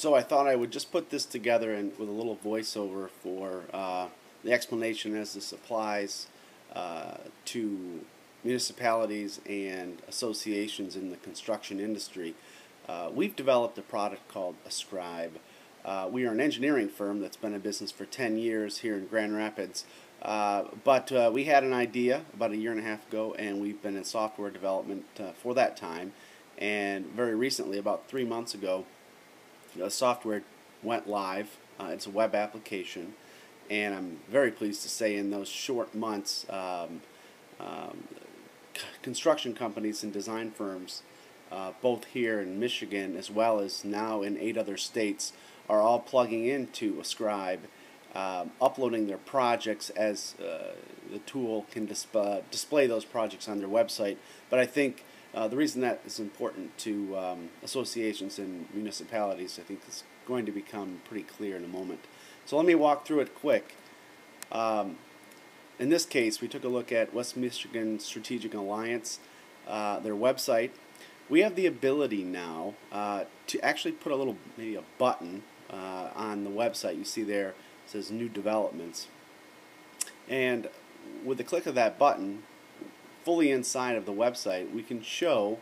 So I thought I would just put this together and with a little voiceover for the explanation as this applies to municipalities and associations in the construction industry. We've developed a product called Ascribe. We are an engineering firm that's been in business for 10 years here in Grand Rapids. But we had an idea about a year and a half ago, and we've been in software development for that time. And very recently, about 3 months ago, the software went live. It's a web application, and I'm very pleased to say in those short months, construction companies and design firms, both here in Michigan as well as now in 8 other states, are all plugging into Ascribe, uploading their projects as the tool can display those projects on their website. But I think the reason that is important to associations and municipalities, I think, is going to become pretty clear in a moment. So let me walk through it quick. In this case, we took a look at West Michigan Strategic Alliance, their website. We have the ability now to actually put maybe a button on the website. You see there, it says New Developments. And with the click of that button, fully inside of the website, we can show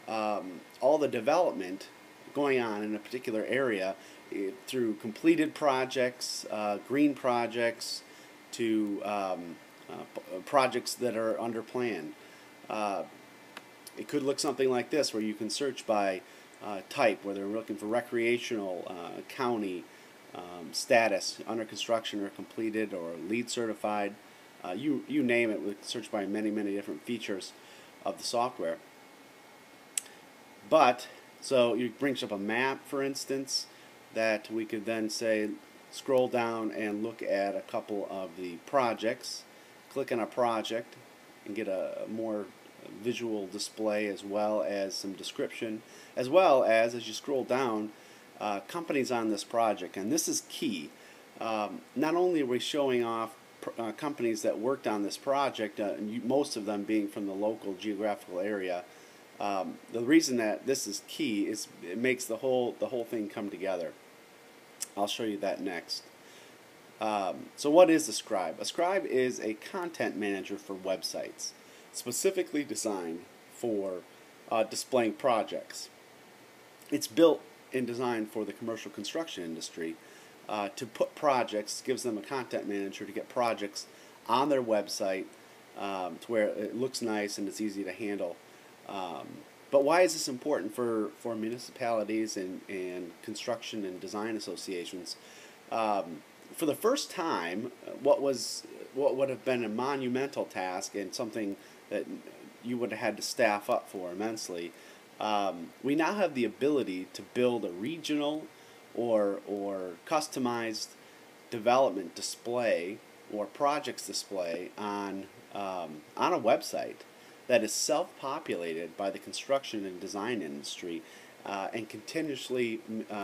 all the development going on in a particular area through completed projects, green projects, to projects that are under plan. It could look something like this, where you can search by type, whether we're looking for recreational, county, status, under construction or completed, or LEED certified. You name it. We search by many different features of the software. So it brings up a map, for instance, that we could then say, scroll down and look at a couple of the projects, click on a project and get a more visual display, as well as some description, as you scroll down, companies on this project. And this is key. Not only are we showing off companies that worked on this project, most of them being from the local geographical area. The reason that this is key is it makes the whole thing come together. I'll show you that next. So what is Ascribe? Ascribe is a content manager for websites, specifically designed for displaying projects. It's built and designed for the commercial construction industry to put projects, gives them a content manager to get projects on their website to where it looks nice and it's easy to handle. But why is this important for municipalities and construction and design associations? For the first time, what would have been a monumental task and something that you would have had to staff up for immensely, we now have the ability to build a regional or customized development display or projects display on a website that is self-populated by the construction and design industry and continuously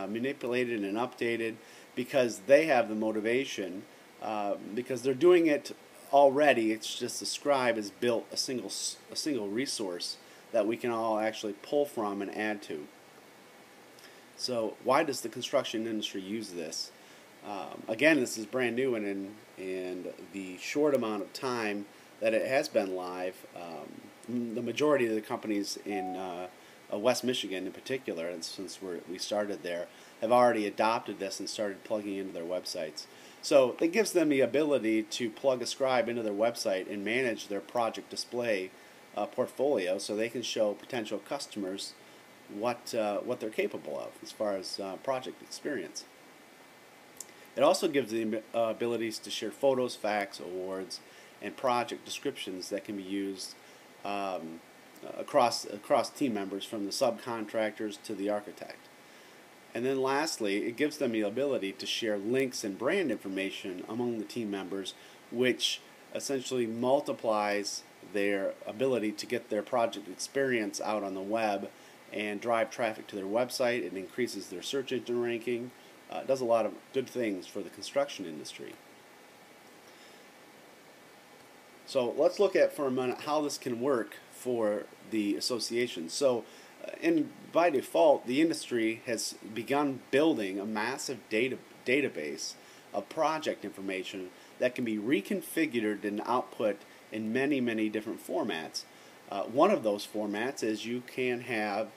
manipulated and updated, because they have the motivation, because they're doing it already. It's just Ascribe has built a single resource that we can all actually pull from and add to. So why does the construction industry use this? Again, this is brand new, and in the short amount of time that it has been live, the majority of the companies in West Michigan in particular, and since we started there, have already adopted this and started plugging into their websites. So it gives them the ability to plug Ascribe into their website and manage their project display portfolio, so they can show potential customers what they're capable of as far as project experience. It also gives the abilities to share photos, facts, awards, and project descriptions that can be used across team members, from the subcontractors to the architect. And then lastly, it gives them the ability to share links and brand information among the team members, which essentially multiplies their ability to get their project experience out on the web and drive traffic to their website. It increases their search engine ranking. It does a lot of good things for the construction industry. So let's look at for a minute how this can work for the association. So And by default, the industry has begun building a massive database of project information that can be reconfigured and output in many, many different formats. One of those formats is you can have,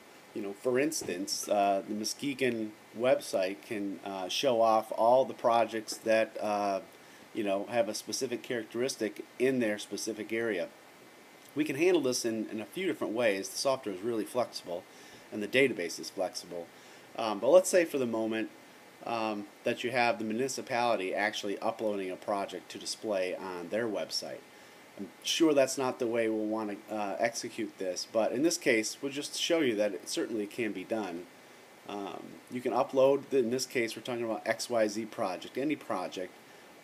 for instance, the Muskegon website can show off all the projects that have a specific characteristic in their specific area. We can handle this in a few different ways. The software is really flexible, and the database is flexible. But let's say for the moment that you have the municipality actually uploading a project to display on their website. I'm sure that's not the way we'll want to execute this, but in this case, we'll just show you that it certainly can be done. You can upload, in this case, we're talking about XYZ project, any project,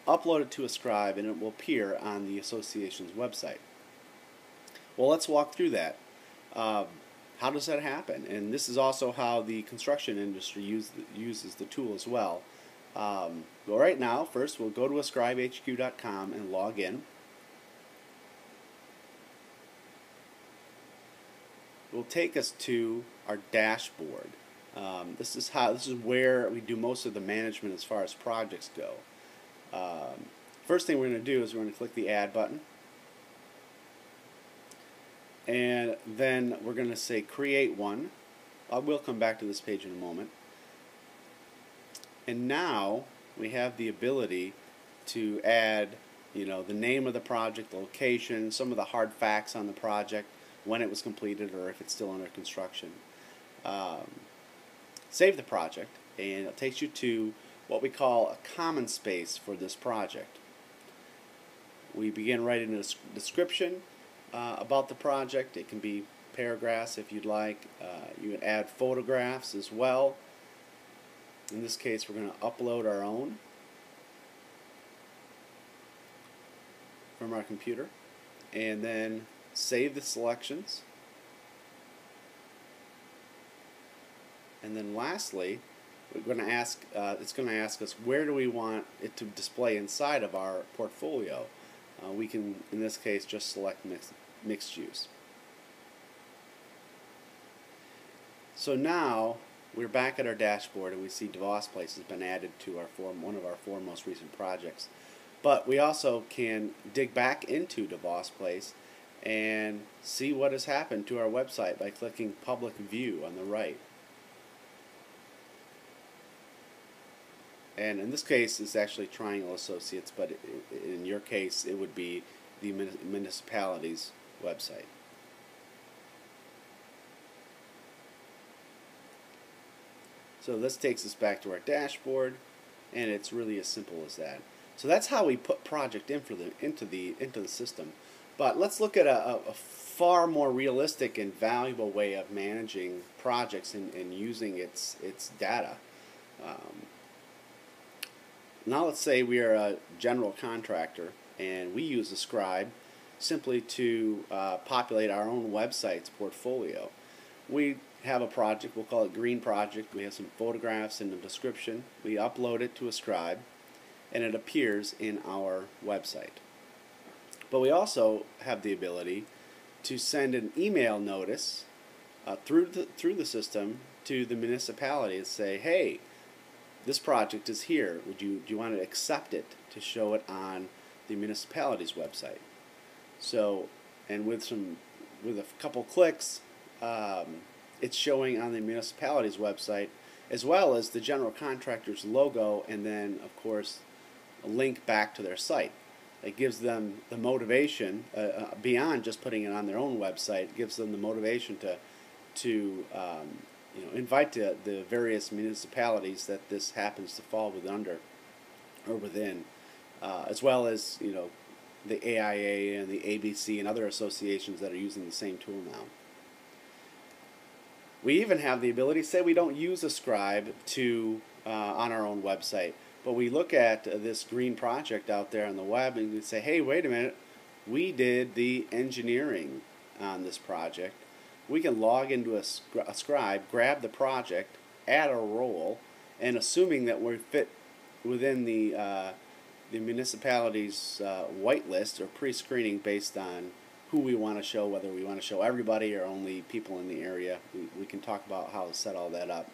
upload it to a scribe, and it will appear on the association's website. Well, let's walk through that. How does that happen? And this is also how the construction industry uses the tool as well. Well, right now, first we'll go to ascribehq.com and log in. It will take us to our dashboard. This is where we do most of the management as far as projects go. First thing we're going to do is we're going to click the Add button. And then we're going to say Create One. I will come back to this page in a moment. And now we have the ability to add, the name of the project, the location, some of the hard facts on the project, when it was completed or if it's still under construction. Save the project, and it takes you to what we call a common space for this project. We begin writing a description about the project. It can be paragraphs if you'd like. You can add photographs as well. In this case, we're going to upload our own from our computer, and then save the selections. And then lastly, we're going to ask, it's going to ask us where do we want it to display inside of our portfolio. We can, in this case, just select mixed use. So now we're back at our dashboard, and we see DeVos Place has been added to one of our 4 most recent projects. But we also can dig back into DeVos Place and see what has happened to our website by clicking Public View on the right. And in this case, it's actually Triangle Associates, but in your case, it would be the municipality's website. So this takes us back to our dashboard, and it's really as simple as that. So that's how we put project info into the system. But let's look at a far more realistic and valuable way of managing projects and using its data. Now let's say we are a general contractor and we use a scribe simply to populate our own website's portfolio. We have a project, we'll call it Green Project. We have some photographs and a description. We upload it to a scribe and it appears in our website. But we also have the ability to send an email notice through the system to the municipality and say, hey, this project is here. Do you want to accept it to show it on the municipality's website? So, and with a couple clicks, it's showing on the municipality's website, as well as the general contractor's logo, and then of course a link back to their site. It gives them the motivation beyond just putting it on their own website. It gives them the motivation to invite the various municipalities that this happens to fall within, as well as the AIA and the ABC and other associations that are using the same tool now. We even have the ability, say we don't use a scribe on our own website, but we look at this green project out there on the web and we say, hey, wait a minute, we did the engineering on this project. We can log into a scribe, grab the project, add a role, and assuming that we fit within the municipality's whitelist or pre-screening based on who we want to show, whether we want to show everybody or only people in the area. We can talk about how to set all that up.